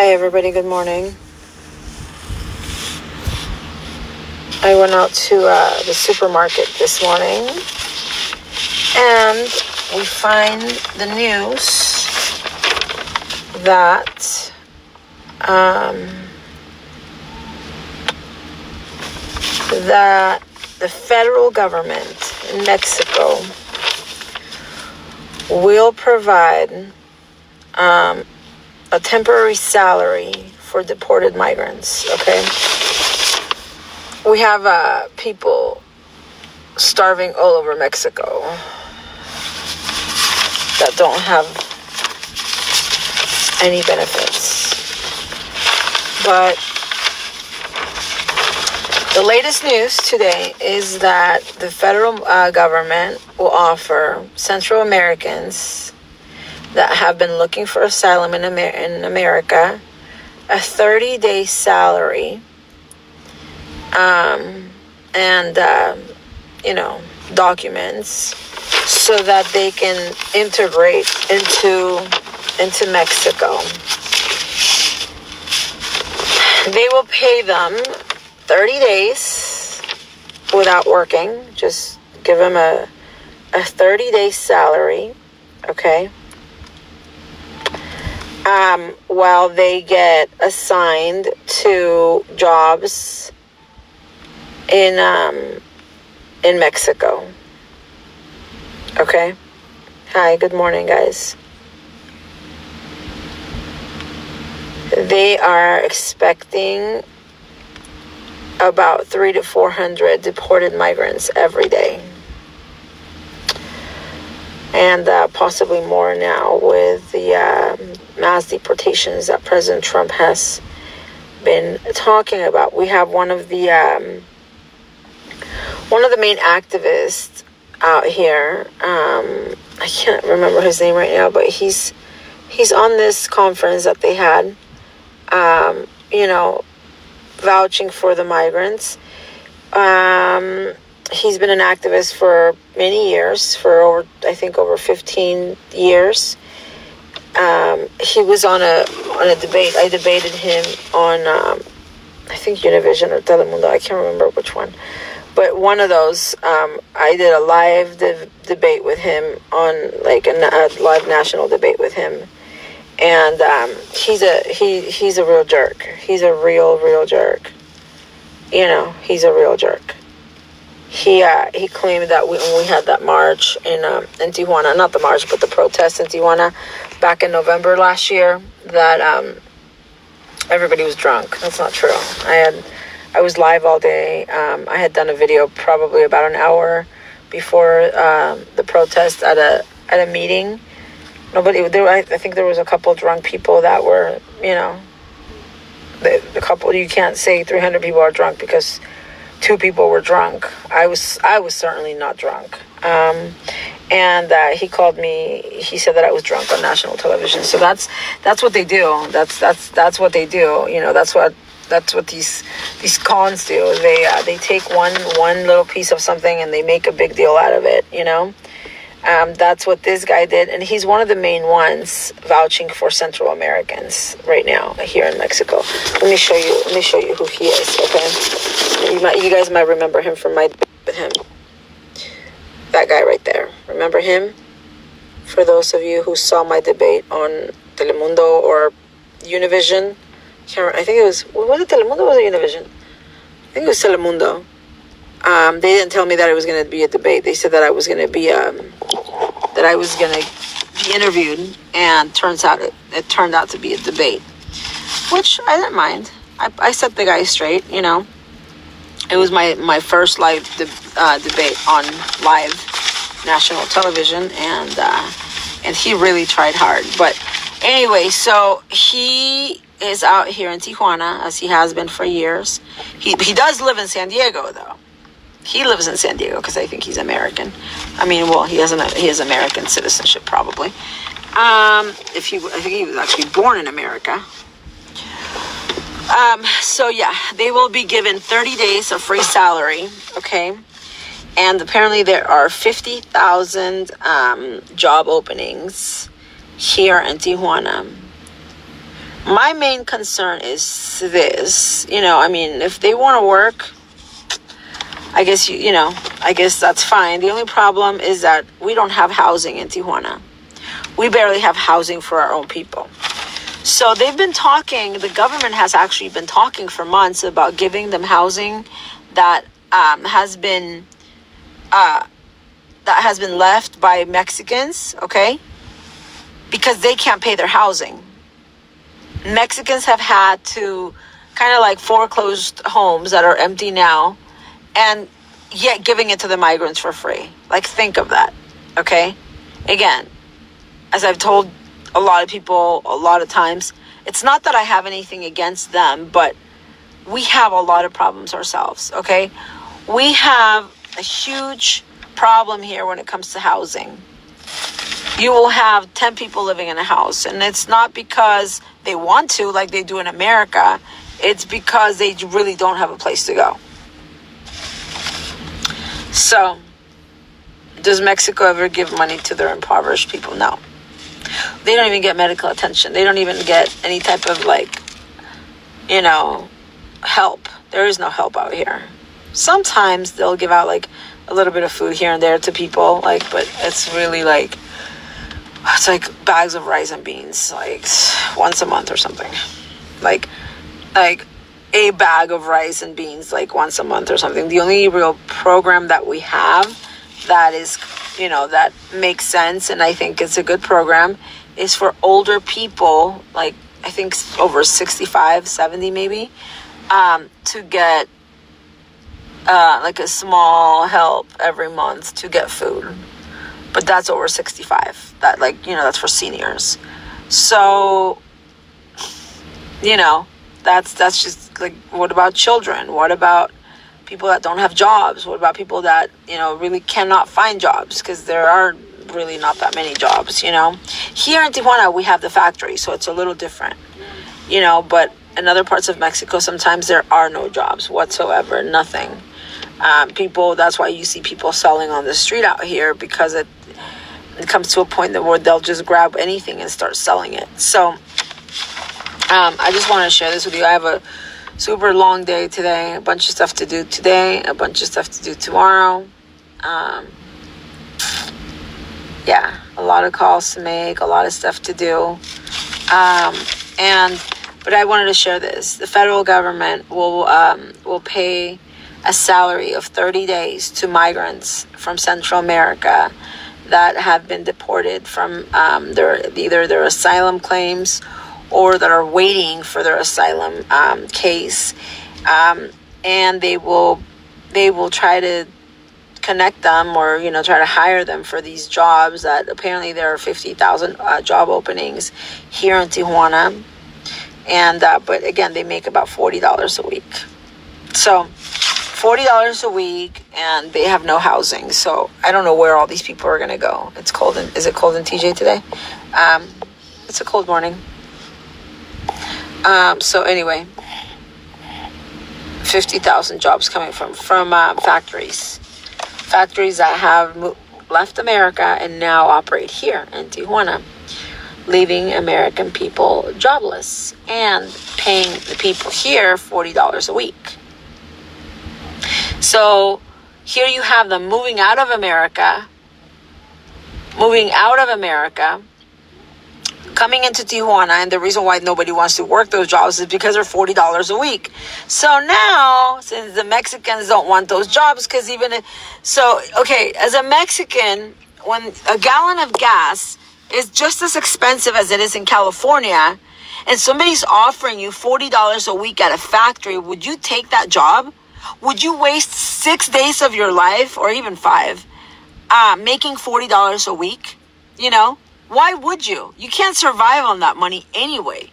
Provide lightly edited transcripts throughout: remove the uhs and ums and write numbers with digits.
Hi everybody, good morning. I went out to the supermarket this morning and we find the news that that the federal government in Mexico will provide a temporary salary for deported migrants, okay? We have people starving all over Mexico that don't have any benefits. But the latest news today is that the federal government will offer Central Americans that have been looking for asylum in America a 30-day salary and documents so that they can integrate into Mexico. They will pay them 30 days without working. Just give them a 30-day salary, okay? While they get assigned to jobs in Mexico. Okay? Hi, good morning, guys. They are expecting about 300 to 400 deported migrants every day. And possibly more now with the mass deportations that President Trump has been talking about. We have one of the main activists out here. I can't remember his name right now, but he's on this conference that they had. Vouching for the migrants. He's been an activist for many years, for over 15 years. He was on a debate. I debated him on, I think Univision or Telemundo. I can't remember which one. But one of those, I did a live debate with him on, a live national debate with him. And he's a real jerk. He's a real jerk. He's a real jerk. He claimed that when we had that march in Tijuana, not the march, but the protest in Tijuana back in November last year, that everybody was drunk. That's not true. I was live all day. I had done a video probably about an hour before the protest at a meeting. I think there was a couple drunk people that were, the couple. You can't say 300 people are drunk because 2 people were drunk. I was certainly not drunk. And he called me. He said that I was drunk on national television. So that's what they do. That's what they do. That's what these cons do. They take one little piece of something and they make a big deal out of it. That's what this guy did, and he's one of the main ones vouching for Central Americans right now here in Mexico. Let me show you who he is. Okay, you guys might remember him from my debate with him. That guy right there. Remember him? For those of you who saw my debate on Telemundo or Univision, I think it was it Telemundo or was it Univision? I think it was Telemundo. They didn't tell me that it was going to be a debate. They said that I was going to be interviewed, and it turned out to be a debate, which I didn't mind. I set the guy straight. It was my first live debate on live national television, and he really tried hard. But anyway, so he is out here in Tijuana, as he has been for years. He does live in San Diego, though. He lives in San Diego because I think he's American. He has American citizenship probably. I think he was actually born in America. So yeah, they will be given 30 days of free salary, okay? And apparently there are 50,000 job openings here in Tijuana. My main concern is this, I mean, if they want to work, I guess, I guess that's fine. The only problem is that we don't have housing in Tijuana. We barely have housing for our own people. So they've been talking, the government has actually been talking for months about giving them housing that has been left by Mexicans, okay? Because they can't pay their housing. Mexicans have had to kind of like foreclosed homes that are empty now, and yet giving it to the migrants for free. Like, think of that, okay? Again, as I've told a lot of people a lot of times, it's not that I have anything against them, but we have a lot of problems ourselves, okay? We have a huge problem here when it comes to housing. You will have 10 people living in a house, and it's not because they want to, like they do in America. It's because they really don't have a place to go. So, does Mexico ever give money to their impoverished people? No. They don't even get medical attention. They don't even get any type of help. There is no help out here. Sometimes they'll give out like a little bit of food here and there to people, but it's really it's like bags of rice and beans, like once a month or something. Like a bag of rice and beans, like once a month or something. The only real program that we have that is, that makes sense, and I think it's a good program, is for older people, like I think over 65, 70 maybe, to get like a small help every month to get food. But that's over 65. That that's for seniors. So, that's just like, what about children? What about people that don't have jobs? What about people that, really cannot find jobs? Because there are really not that many jobs, Here in Tijuana, we have the factory, so it's a little different, but in other parts of Mexico, sometimes there are no jobs whatsoever, nothing. That's why you see people selling on the street out here, because it comes to a point where they'll just grab anything and start selling it. So I just want to share this with you. I have a super long day today, a bunch of stuff to do today, a bunch of stuff to do tomorrow. A lot of calls to make, a lot of stuff to do. But I wanted to share this. The federal government will pay a salary of 30 days to migrants from Central America that have been deported from either their asylum claims or that are waiting for their asylum case, and they will try to connect them or try to hire them for these jobs. That apparently there are 50,000 job openings here in Tijuana, and but again, they make about $40 a week. So $40 a week, and they have no housing. So I don't know where all these people are going to go. It's cold. Is it cold in TJ today? It's a cold morning. So anyway, 50,000 jobs coming from factories that have left America and now operate here in Tijuana, leaving American people jobless and paying the people here $40 a week. So here you have them moving out of America, coming into Tijuana, and the reason why nobody wants to work those jobs is because they're $40 a week. So now, since the Mexicans don't want those jobs, as a Mexican, when a gallon of gas is just as expensive as it is in California, and somebody's offering you $40 a week at a factory, would you take that job? Would you waste 6 days of your life, or even 5, making $40 a week? Why would you? You can't survive on that money anyway.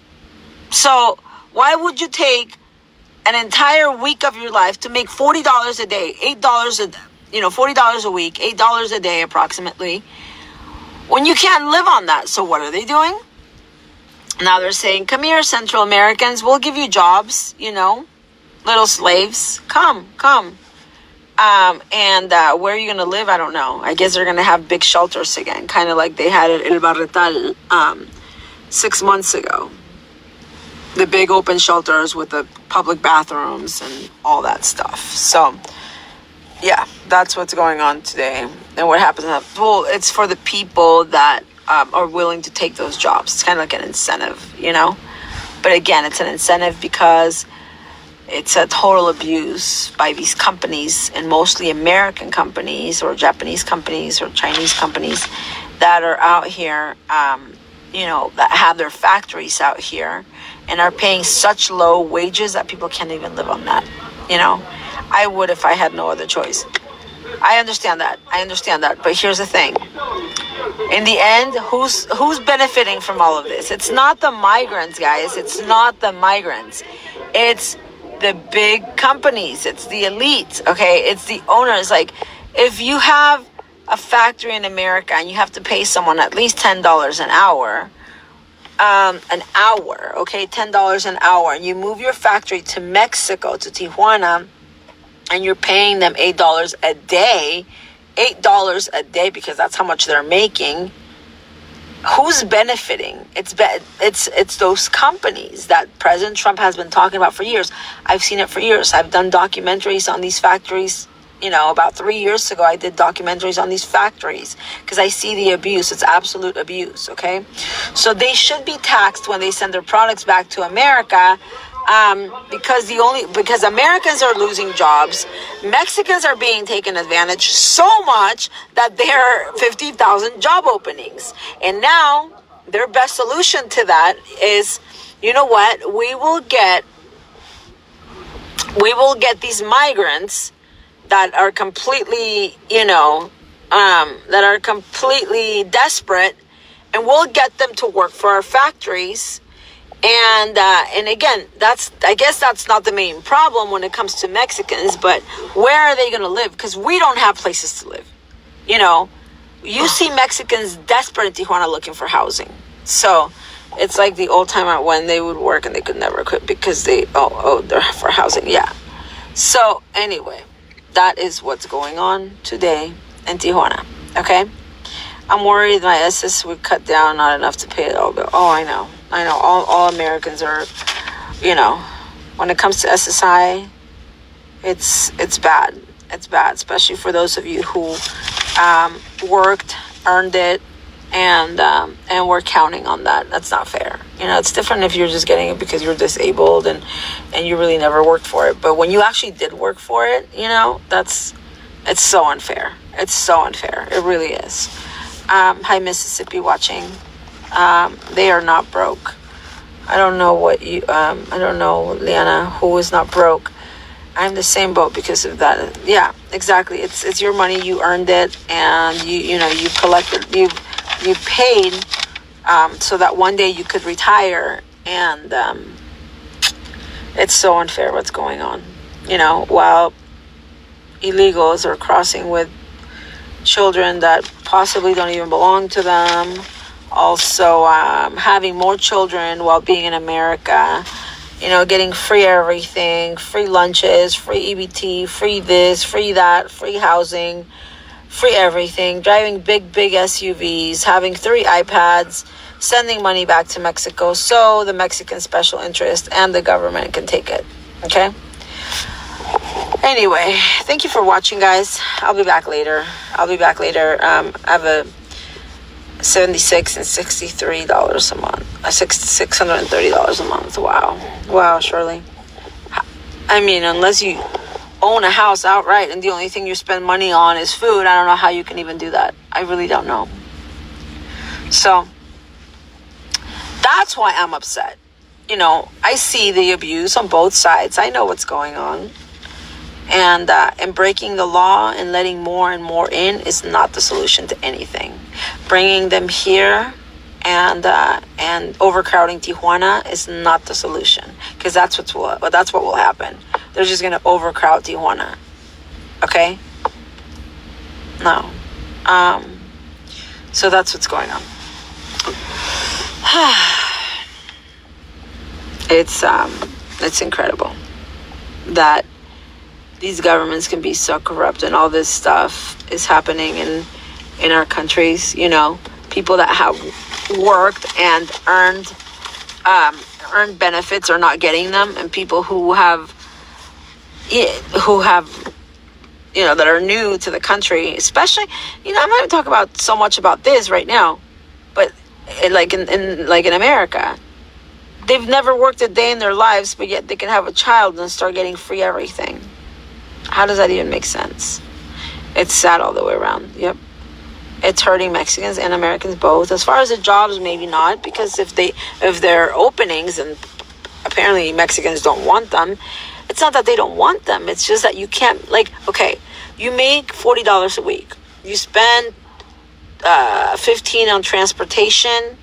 So why would you take an entire week of your life to make $40 a day, $40 a week, $8 a day approximately, when you can't live on that? So what are they doing? Now they're saying, come here, Central Americans, we'll give you jobs, little slaves, come. And where are you going to live? I don't know. I guess they're going to have big shelters again, kind of like they had at El Barretal 6 months ago. the big open shelters with the public bathrooms and all that stuff. So yeah, that's what's going on today. And what happens, well, it's for the people that are willing to take those jobs. It's kind of like an incentive, you know. But again, it's an incentive because it's a total abuse by these companies, and mostly American companies or Japanese companies or Chinese companies that are out here, you know, that have their factories out here and are paying such low wages that people can't even live on that. You know, I would if I had no other choice. I understand that. But here's the thing. In the end, who's benefiting from all of this? It's not the migrants, guys. It's not the migrants. It's the big companies. It's the elites, okay? It's the owners. Like, if you have a factory in America and you have to pay someone at least $10 an hour, okay, $10 an hour, and you move your factory to Mexico, to Tijuana, and you're paying them $8 a day, because that's how much they're making. Who's benefiting? It's those companies that President Trump has been talking about for years. I've seen it for years. I've done documentaries on these factories. You know, about 3 years ago, I did documentaries on these factories because I see the abuse. It's absolute abuse, okay? So they should be taxed when they send their products back to America, because Americans are losing jobs. Mexicans are being taken advantage so much that there are 50,000 job openings. And now their best solution to that is, you know what? We will get these migrants that are completely, you know, that are completely desperate, and we'll get them to work for our factories. And again, I guess that's not the main problem when it comes to Mexicans, but where are they going to live? Because we don't have places to live. You know, you see Mexicans desperate in Tijuana looking for housing. So it's like the old time when they would work and they could never quit because they're for housing. Yeah. So anyway, that is what's going on today in Tijuana. Okay. I'm worried my SS would cut down, not enough to pay it all bill. Oh, I know. All Americans are, you know, when it comes to SSI, it's bad. It's bad, especially for those of you who worked, earned it, and we're counting on that. That's not fair. You know, it's different if you're just getting it because you're disabled and you really never worked for it. But when you actually did work for it, you know, it's so unfair. It's so unfair. It really is. Hi, Mississippi watching. They are not broke. I don't know I don't know, Liana, who is not broke. I'm the same boat because of that. Yeah, exactly. It's your money. You earned it, and you collected. You paid so that one day you could retire, and it's so unfair what's going on. You know, while illegals are crossing with children that possibly don't even belong to them. Also, having more children while being in America, you know, getting free everything, free lunches, free EBT, free this, free that, free housing, free everything, driving big SUVs, having 3 iPads, sending money back to Mexico so the Mexican special interest and the government can take it. Okay? Anyway, thank you for watching, guys. I'll be back later. I have a $76 and $63 a month. $630 a month. Wow, Shirley. I mean, unless you own a house outright and the only thing you spend money on is food, I don't know how you can even do that. I really don't know. So that's why I'm upset. You know, I see the abuse on both sides. I know what's going on. And breaking the law and letting more and more in is not the solution to anything. Bringing them here and overcrowding Tijuana is not the solution, because that's what will happen. They're just gonna overcrowd Tijuana. Okay? No. So that's what's going on. It's incredible that these governments can be so corrupt, and all this stuff is happening in our countries. You know, people that have worked and earned earn benefits are not getting them, and people who have, that are new to the country, especially, I'm not even talking about so much about this right now, but like in America, they've never worked a day in their lives, but yet they can have a child and start getting free everything. How does that even make sense? It's sad all the way around. Yep. It's hurting Mexicans and Americans both. As far as the jobs, maybe not, because if they're openings and apparently Mexicans don't want them, it's not that they don't want them. It's just that you can't, okay, you make $40 a week. You spend $15 on transportation,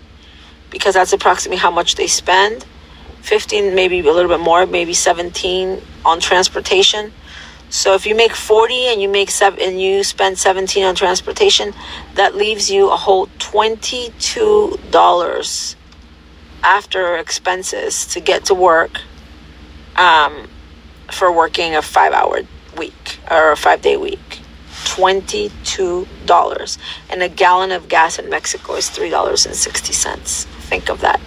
because that's approximately how much they spend. 15, maybe a little bit more, maybe 17 on transportation. So if you make 40 and you spend 17 on transportation, that leaves you a whole $22 after expenses to get to work, for working a 5-hour week or a 5-day week. $22. And a gallon of gas in Mexico is $3.60. Think of that.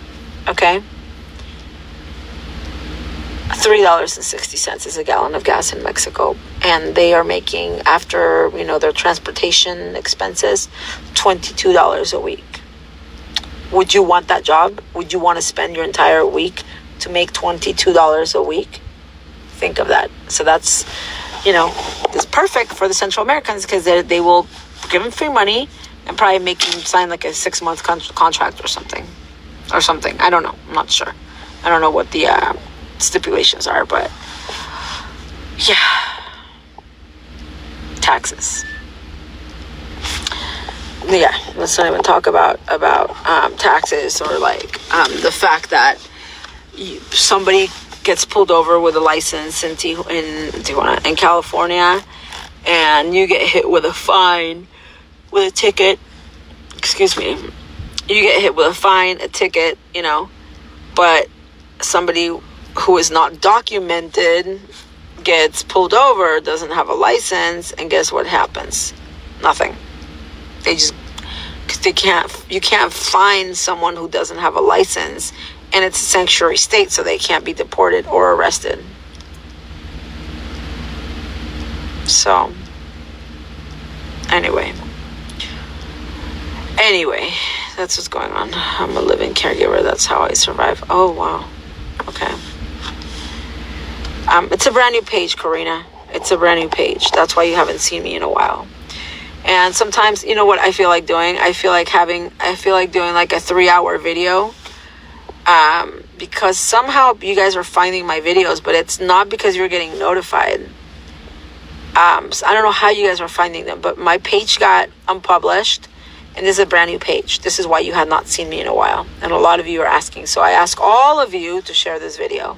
Okay? $3.60 is a gallon of gas in Mexico, and they are making, after their transportation expenses, $22 a week. Would you want that job? Would you want to spend your entire week to make $22 a week? Think of that. So that's it's perfect for the Central Americans, because they will give them free money and probably make them sign like a 6-month contract or something. I don't know. I'm not sure. I don't know what the stipulations are, but yeah, taxes. Yeah, let's not even talk about taxes, or the fact that somebody gets pulled over with a license in Tijuana, in California, and you get hit with a fine, with a ticket. Excuse me. You get hit with a fine, a ticket, but somebody who is not documented gets pulled over, doesn't have a license, and guess what happens? Nothing. You can't find someone who doesn't have a license, and it's a sanctuary state, so they can't be deported or arrested. So, anyway, that's what's going on. I'm a living caregiver. That's how I survive. Oh, wow. Okay. It's a brand new page, Karina. It's a brand new page. That's why you haven't seen me in a while. And sometimes, you know what I feel like doing? I feel like doing like a 3-hour video. Because somehow you guys are finding my videos, but it's not because you're getting notified. So I don't know how you guys are finding them, but my page got unpublished, and this is a brand new page. This is why you had not seen me in a while, and a lot of you are asking. So I ask all of you to share this video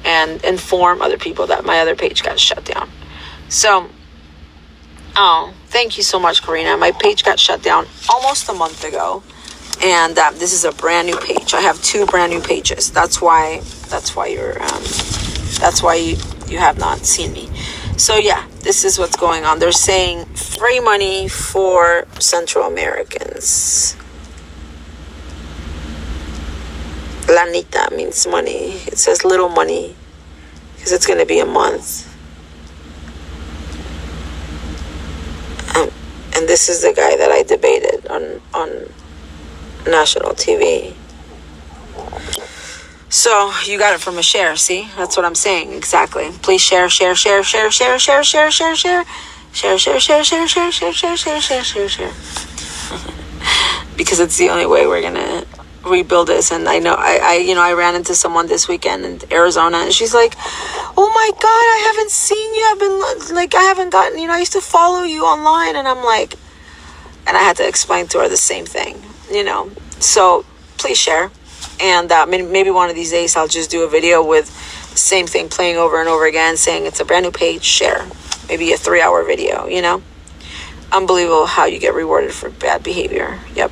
and inform other people that my other page got shut down. So, thank you so much, Karina. My page got shut down almost a month ago. And this is a brand new page. I have 2 brand new pages. That's why you have not seen me. So yeah, this is what's going on. They're saying free money for Central Americans. Lanita means money. It says little money because it's going to be a month. And this is the guy that I debated on national TV. So you got it from a share. See, that's what I'm saying. Exactly. Please share. Because it's the only way we're gonna rebuild this. And I know I ran into someone this weekend in Arizona, and she's like, "Oh my God, I haven't seen you. I've been I haven't gotten. I used to follow you online," and I'm like, and I had to explain to her the same thing. So please share, and maybe one of these days I'll just do a video with the same thing playing over and over again, saying it's a brand new page. Share, maybe a 3-hour video. Unbelievable how you get rewarded for bad behavior. Yep.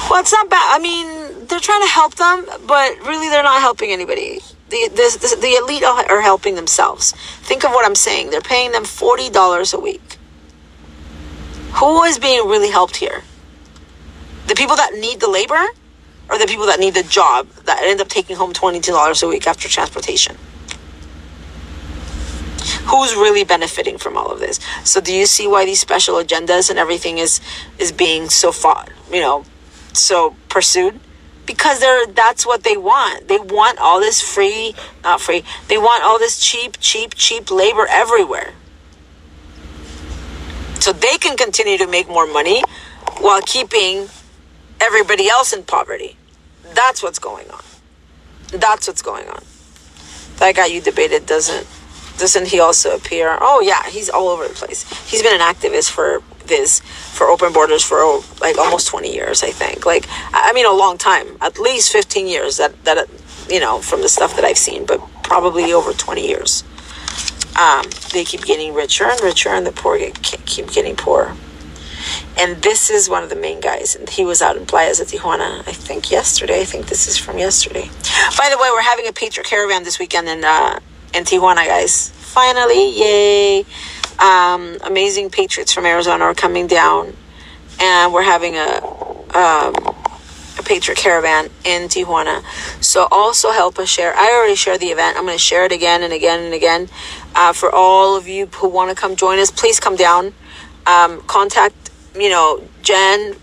Well, it's not bad. I mean, they're trying to help them, but really they're not helping anybody. The elite are helping themselves. Think of what I'm saying. They're paying them $40 a week. Who is being really helped here? The people that need the labor or the people that need the job that end up taking home $22 a week after transportation? Who's really benefiting from all of this? So do you see why these special agendas and everything is being so far, so pursued? Because that's what they want. They want all this not free. They want all this cheap labor everywhere. So they can continue to make more money while keeping everybody else in poverty. That's what's going on. That's what's going on. That guy you debated doesn't he also appear? Oh yeah, he's all over the place. He's been an activist for open borders for like almost 20 years, I think. Like, I mean, a long time, at least 15 years that from the stuff that I've seen, but probably over 20 years. They keep getting richer and richer, and the poor keep getting poorer. And this is one of the main guys, and he was out in Playas at Tijuana, I think yesterday. I think this is from yesterday. By the way, we're having a Patriot Caravan this weekend in Tijuana, guys. Finally, yay. Amazing patriots from Arizona are coming down, and we're having a Patriot Caravan in Tijuana. So also help us share. I already shared the event. I'm going to share it again and again and again. For all of you who want to come join us, please come down. Contact, Jen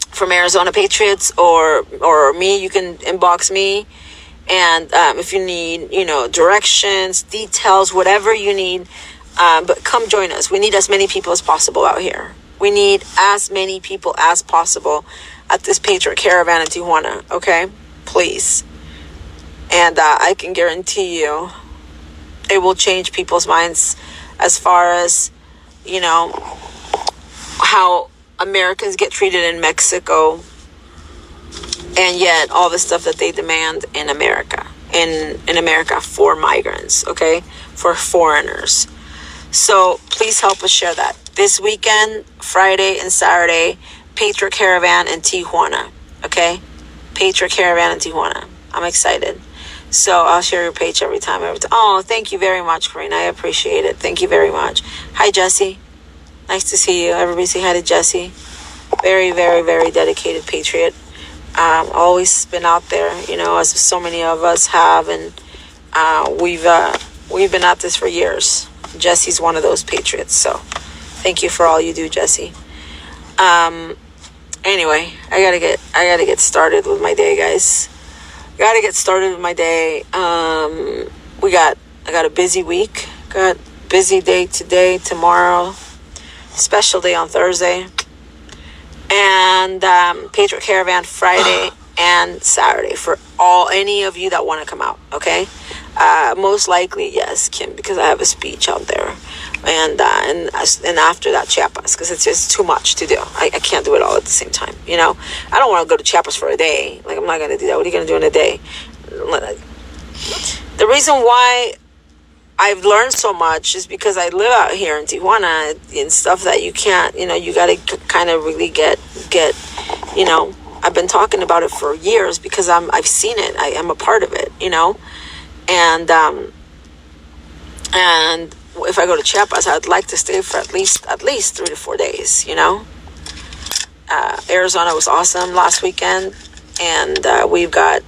from Arizona Patriots or me. You can inbox me. And if you need, directions, details, whatever you need, but come join us. We need as many people as possible out here. We need as many people as possible at this Patriot Caravan in Tijuana, okay? Please. And I can guarantee you it will change people's minds as far as, how Americans get treated in Mexico, and yet all the stuff that they demand in America, in America for migrants, okay, for foreigners. So please help us share that. This weekend, Friday and Saturday, Patriot Caravan in Tijuana, okay? Patriot Caravan in Tijuana. I'm excited. So I'll share your page every time. Oh, thank you very much, Karina. I appreciate it. Thank you very much. Hi, Jesse. Nice to see you. Everybody say hi to Jesse. Very, very, very dedicated patriot. Always been out there, as so many of us have, and we've been at this for years. Jesse's one of those patriots, so thank you for all you do, Jesse. Anyway, I gotta get started with my day, guys. I got a busy week. Got busy day today, tomorrow, special day on Thursday. And Patriot Caravan Friday and Saturday for any of you that want to come out, okay? Most likely, yes, Kim, because I have a speech out there. And after that, Chiapas, because it's just too much to do. I can't do it all at the same time, I don't want to go to Chiapas for a day. Like, I'm not going to do that. What are you going to do in a day? The reason why I've learned so much is because I live out here in Tijuana and stuff that you can't, you got to kind of really get, I've been talking about it for years because I've seen it. I am a part of it, and if I go to Chiapas, I'd like to stay for at least 3 to 4 days, Arizona was awesome last weekend, and we've got,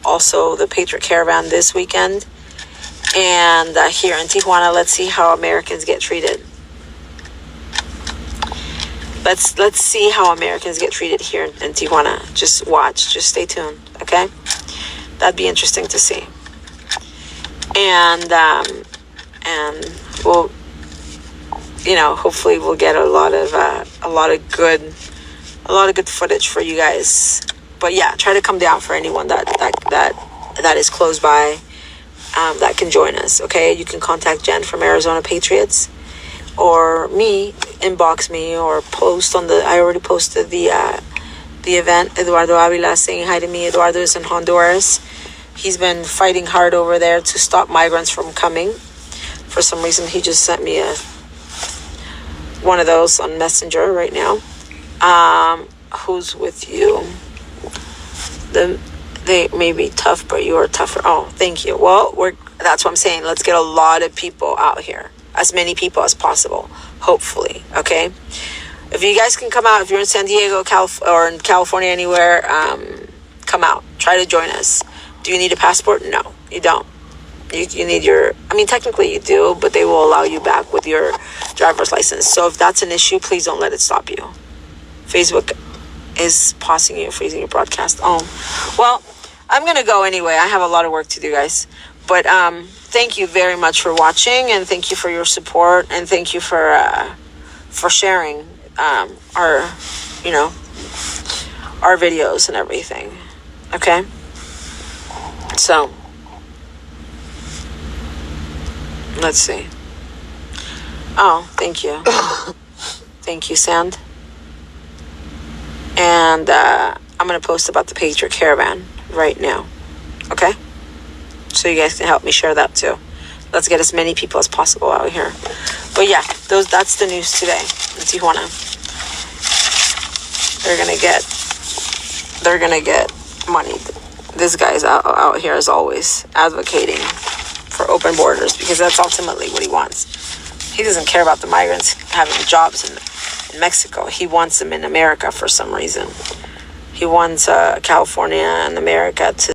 also the Patriot Caravan this weekend. And here in Tijuana, let's see how Americans get treated. Let's see how Americans get treated here in Tijuana. Just watch. Just stay tuned, okay? That'd be interesting to see. And we'll, hopefully we'll get a lot of good footage for you guys. But yeah, try to come down for anyone that is close by. That can join us, okay? You can contact Jen from Arizona Patriots, or me, inbox me, or post on I already posted the event. Eduardo Avila saying hi to me. Eduardo is in Honduras. He's been fighting hard over there to stop migrants from coming. For some reason, he just sent me one of those on Messenger right now. Who's with you? They may be tough, but you are tougher. Oh, thank you. Well, that's what I'm saying. Let's get a lot of people out here. As many people as possible, hopefully, okay? If you guys can come out, if you're in San Diego, or in California, anywhere, come out. Try to join us. Do you need a passport? No, you don't. You need your, I mean, technically you do, but they will allow you back with your driver's license. So if that's an issue, please don't let it stop you. Facebook is pausing you, freezing your broadcast. Oh, well, I'm going to go anyway. I have a lot of work to do, guys. But thank you very much for watching, and thank you for your support, and thank you for sharing our videos and everything. Okay? So, let's see. Oh, thank you. Thank you, Sand. And I'm going to post about the Patriot Caravan right now. Okay? So you guys can help me share that too. Let's get as many people as possible out here. But yeah, that's the news today in Tijuana. They're gonna get money. This guy's out here as always advocating for open borders, because that's ultimately what he wants. He doesn't care about the migrants having jobs in Mexico. He wants them in America for some reason. He wants California and America to